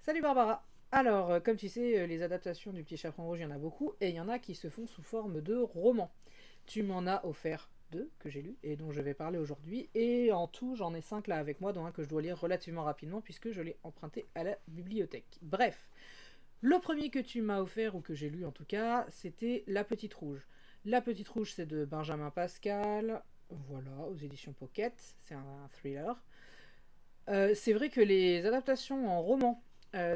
Salut Barbara. Alors, comme tu sais, les adaptations du Petit Chaperon Rouge, il y en a beaucoup, et il y en a qui se font sous forme de romans. Tu m'en as offert deux que j'ai lus et dont je vais parler aujourd'hui, et en tout, j'en ai cinq là avec moi, dont un que je dois lire relativement rapidement puisque je l'ai emprunté à la bibliothèque. Bref, le premier que tu m'as offert, ou que j'ai lu en tout cas, c'était La Petite Rouge. La Petite Rouge, c'est de Benjamin Pascal, voilà, aux éditions Pocket, c'est un thriller. C'est vrai que les adaptations en roman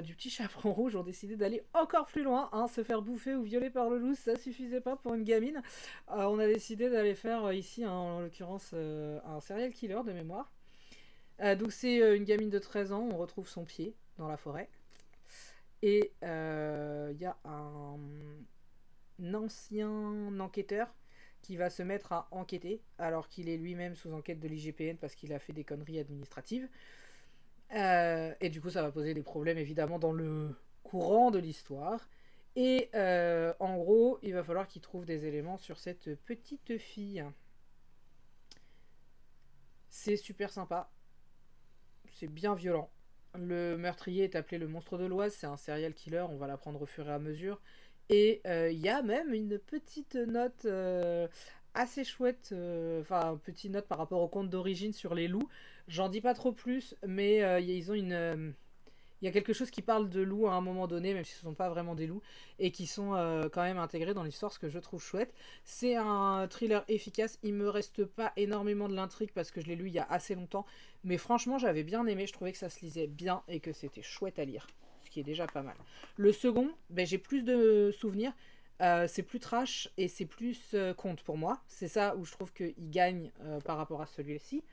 du Petit Chaperon Rouge ont décidé d'aller encore plus loin, hein. Se faire bouffer ou violer par le loup, ça suffisait pas pour une gamine. On a décidé d'aller faire ici, hein, en l'occurrence, un serial killer de mémoire. Donc c'est une gamine de 13 ans, on retrouve son pied dans la forêt. Et il y a un ancien enquêteur qui va se mettre à enquêter, alors qu'il est lui-même sous enquête de l'IGPN parce qu'il a fait des conneries administratives. Et du coup, ça va poser des problèmes évidemment dans le courant de l'histoire. Et en gros, il va falloir qu'il trouve des éléments sur cette petite fille. C'est super sympa, c'est bien violent. Le meurtrier est appelé le monstre de l'Oise, c'est un serial killer, on va l'apprendre au fur et à mesure. Et il y a même une petite note assez chouette, enfin, une petite note par rapport au conte d'origine sur les loups. J'en dis pas trop plus, mais ils ont une, il y a quelque chose qui parle de loups à un moment donné, même si ce ne sont pas vraiment des loups, et qui sont quand même intégrés dans l'histoire, ce que je trouve chouette. C'est un thriller efficace, il me reste pas énormément de l'intrigue parce que je l'ai lu il y a assez longtemps, mais franchement j'avais bien aimé, je trouvais que ça se lisait bien et que c'était chouette à lire, ce qui est déjà pas mal. Le second, ben, j'ai plus de souvenirs, c'est plus trash et c'est plus conte pour moi, c'est ça où je trouve qu'il gagne par rapport à celui-ci.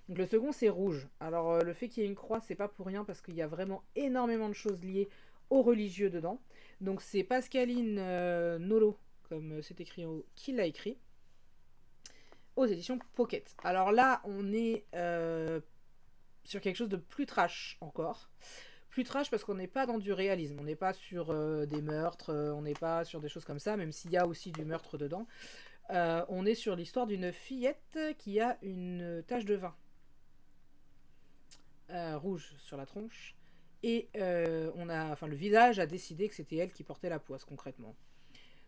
Donc le second, c'est rouge. Alors le fait qu'il y ait une croix, c'est pas pour rien parce qu'il y a vraiment énormément de choses liées aux religieux dedans. Donc c'est Pascaline Nolo, comme c'est écrit qui l'a écrit, aux éditions Pocket. Alors là, on est sur quelque chose de plus trash encore. Plus trash parce qu'on n'est pas dans du réalisme, on n'est pas sur des meurtres, on n'est pas sur des choses comme ça, même s'il y a aussi du meurtre dedans. On est sur l'histoire d'une fillette qui a une tache de vin rouge sur la tronche. Et enfin, le village a décidé que c'était elle qui portait la poisse concrètement.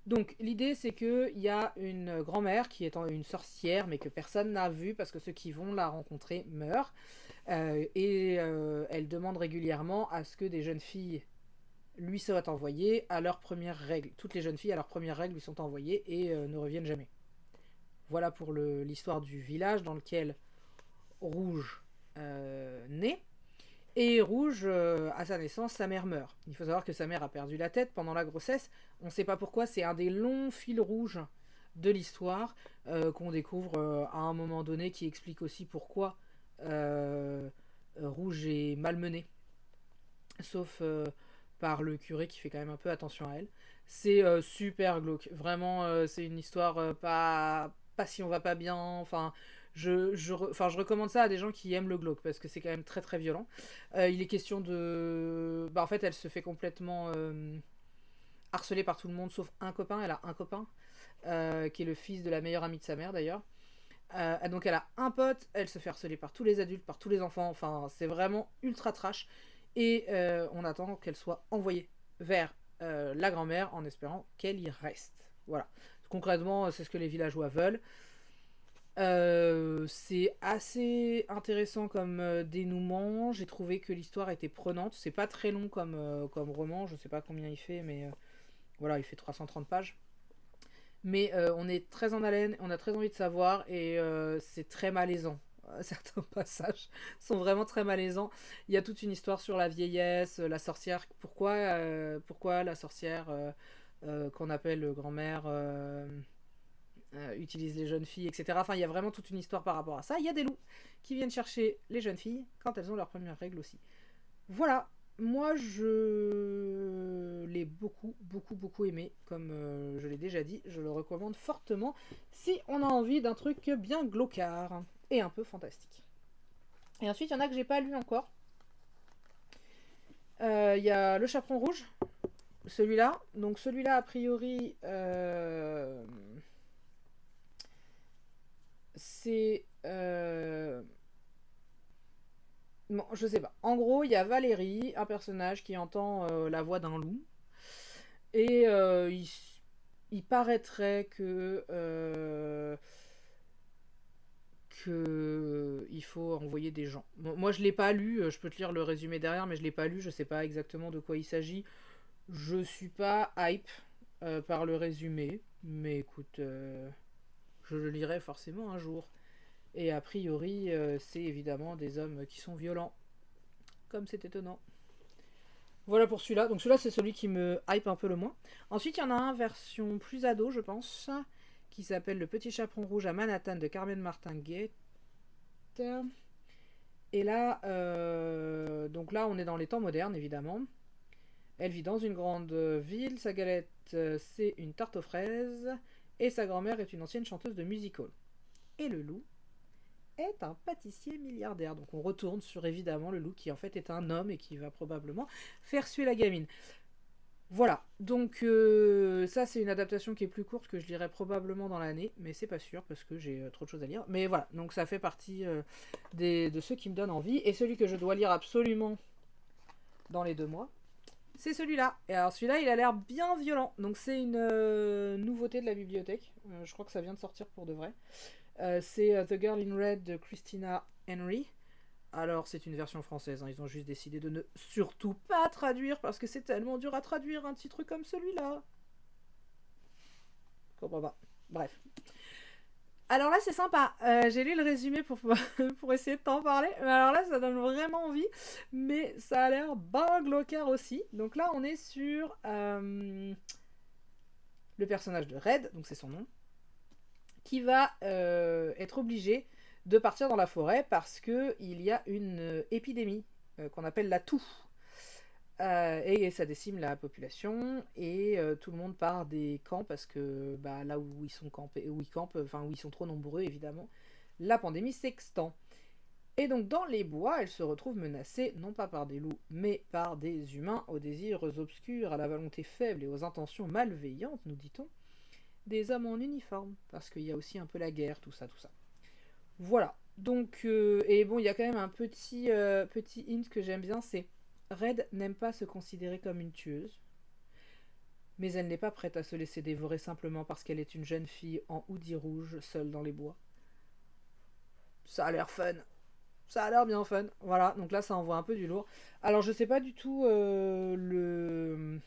Donc l'idée c'est qu'il y a une grand-mère qui est une sorcière mais que personne n'a vue parce que ceux qui vont la rencontrer meurent. Elle demande régulièrement à ce que des jeunes filles lui soient envoyées à leurs premières règles. Toutes les jeunes filles à leurs premières règles lui sont envoyées et ne reviennent jamais. Voilà pour l'histoire du village dans lequel Rouge naît. Et Rouge, à sa naissance, sa mère meurt. Il faut savoir que sa mère a perdu la tête pendant la grossesse. On ne sait pas pourquoi, c'est un des longs fils rouges de l'histoire qu'on découvre à un moment donné, qui explique aussi pourquoi Rouge est malmenée, sauf par le curé qui fait quand même un peu attention à elle. C'est super glauque. Vraiment, c'est une histoire pas si on va pas bien. Enfin, je recommande ça à des gens qui aiment le glauque parce que c'est quand même très très violent. Il est question de. Bah, en fait, elle se fait complètement harceler par tout le monde sauf un copain. Elle a un copain qui est le fils de la meilleure amie de sa mère d'ailleurs. Donc elle a un pote, elle se fait harceler par tous les adultes, par tous les enfants. Enfin, c'est vraiment ultra trash. Et on attend qu'elle soit envoyée vers la grand-mère en espérant qu'elle y reste. Voilà. Concrètement, c'est ce que les villageois veulent. C'est assez intéressant comme dénouement. J'ai trouvé que l'histoire était prenante. C'est pas très long comme roman. Je sais pas combien il fait, mais voilà, il fait 330 pages. Mais on est très en haleine, on a très envie de savoir et c'est très malaisant. Certains passages sont vraiment très malaisants. Il y a toute une histoire sur la vieillesse, la sorcière. Pourquoi la sorcière qu'on appelle grand-mère utilise les jeunes filles, etc. Enfin, il y a vraiment toute une histoire par rapport à ça. Il y a des loups qui viennent chercher les jeunes filles quand elles ont leurs premières règles aussi. Voilà, moi je l'ai beaucoup, beaucoup, beaucoup aimé, comme je l'ai déjà dit, je le recommande fortement si on a envie d'un truc bien glauquard et un peu fantastique. Et ensuite, il y en a que j'ai pas lu encore. Il y a Le Chaperon Rouge, celui-là. Donc celui-là, a priori, c'est Bon, je sais pas. En gros, il y a Valérie, un personnage qui entend la voix d'un loup. Et il paraîtrait que il faut envoyer des gens. Bon, moi, je l'ai pas lu. Je peux te lire le résumé derrière, mais je l'ai pas lu. Je sais pas exactement de quoi il s'agit. Je suis pas hype par le résumé, mais écoute, je le lirai forcément un jour. Et a priori, c'est évidemment des hommes qui sont violents, comme c'est étonnant. Voilà pour celui-là. Donc celui-là, c'est celui qui me hype un peu le moins. Ensuite, il y en a un version plus ado, je pense, qui s'appelle Le Petit Chaperon Rouge à Manhattan de Carmen Martinguet. Et là, donc là, on est dans les temps modernes, évidemment. Elle vit dans une grande ville. Sa galette, c'est une tarte aux fraises. Et sa grand-mère est une ancienne chanteuse de music hall. Et le loup est un pâtissier milliardaire. Donc on retourne sur évidemment le loup qui en fait est un homme et qui va probablement faire suer la gamine. Voilà, donc ça c'est une adaptation qui est plus courte que je lirai probablement dans l'année, mais c'est pas sûr parce que j'ai trop de choses à lire. Mais voilà, donc ça fait partie de ceux qui me donnent envie. Et celui que je dois lire absolument dans les 2 mois, c'est celui-là. Et alors celui-là, il a l'air bien violent. Donc c'est une nouveauté de la bibliothèque. Je crois que ça vient de sortir pour de vrai. C'est The Girl in Red de Christina Henry. Alors, c'est une version française, hein. Ils ont juste décidé de ne surtout pas traduire parce que c'est tellement dur à traduire un titre comme celui-là. Je comprends pas. Bref. Alors là, c'est sympa. J'ai lu le résumé pour essayer de t'en parler. Mais alors là, ça donne vraiment envie. Mais ça a l'air ben glauquard aussi. Donc là, on est sur le personnage de Red, donc c'est son nom, qui va être obligé de partir dans la forêt parce qu'il y a une épidémie qu'on appelle la toux. Et ça décime la population et tout le monde part des camps parce que bah, là où ils sont campés, où ils campent, enfin où ils sont trop nombreux évidemment, la pandémie s'extend. Et donc dans les bois, elle se retrouve menacée non pas par des loups, mais par des humains aux désirs obscurs, à la volonté faible et aux intentions malveillantes, nous dit-on, des hommes en uniforme, parce qu'il y a aussi un peu la guerre, tout ça, tout ça. Voilà. Donc, et bon, il y a quand même un petit hint que j'aime bien, c'est Red n'aime pas se considérer comme une tueuse, mais elle n'est pas prête à se laisser dévorer simplement parce qu'elle est une jeune fille en hoodie rouge, seule dans les bois. Ça a l'air fun. Ça a l'air bien fun. Voilà, donc là, ça envoie un peu du lourd. Alors, je sais pas du tout le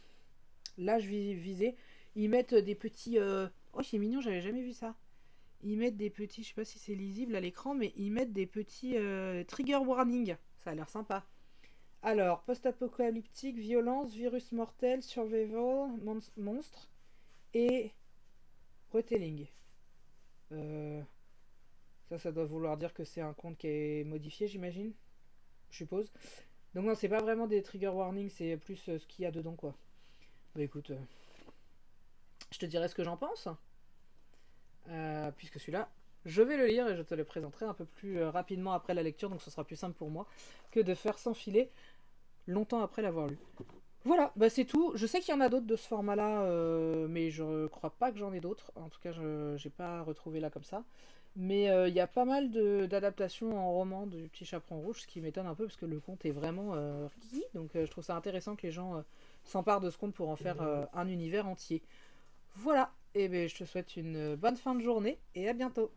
l'âge visé. Ils mettent des petits... Oh, c'est mignon, j'avais jamais vu ça. Ils mettent des petits, je sais pas si c'est lisible à l'écran, mais ils mettent des petits trigger warning. Ça a l'air sympa. Alors, post-apocalyptique, violence, virus mortel, survival, monstre et retelling. Euh, ça doit vouloir dire que c'est un compte qui est modifié, j'imagine. Je suppose. Donc non, c'est pas vraiment des trigger warnings, c'est plus ce qu'il y a dedans, quoi. Bah écoute, je te dirai ce que j'en pense. Puisque celui-là, je vais le lire et je te le présenterai un peu plus rapidement après la lecture, donc ce sera plus simple pour moi que de faire s'enfiler longtemps après l'avoir lu. Voilà, bah c'est tout. Je sais qu'il y en a d'autres de ce format-là, mais je crois pas que j'en ai d'autres. En tout cas, je j'ai pas retrouvé là comme ça. Mais il y a pas mal d'adaptations en roman du Petit Chaperon Rouge, ce qui m'étonne un peu parce que le conte est vraiment riz. Donc je trouve ça intéressant que les gens s'emparent de ce conte pour en faire un univers entier. Voilà, et ben je te souhaite une bonne fin de journée et à bientôt.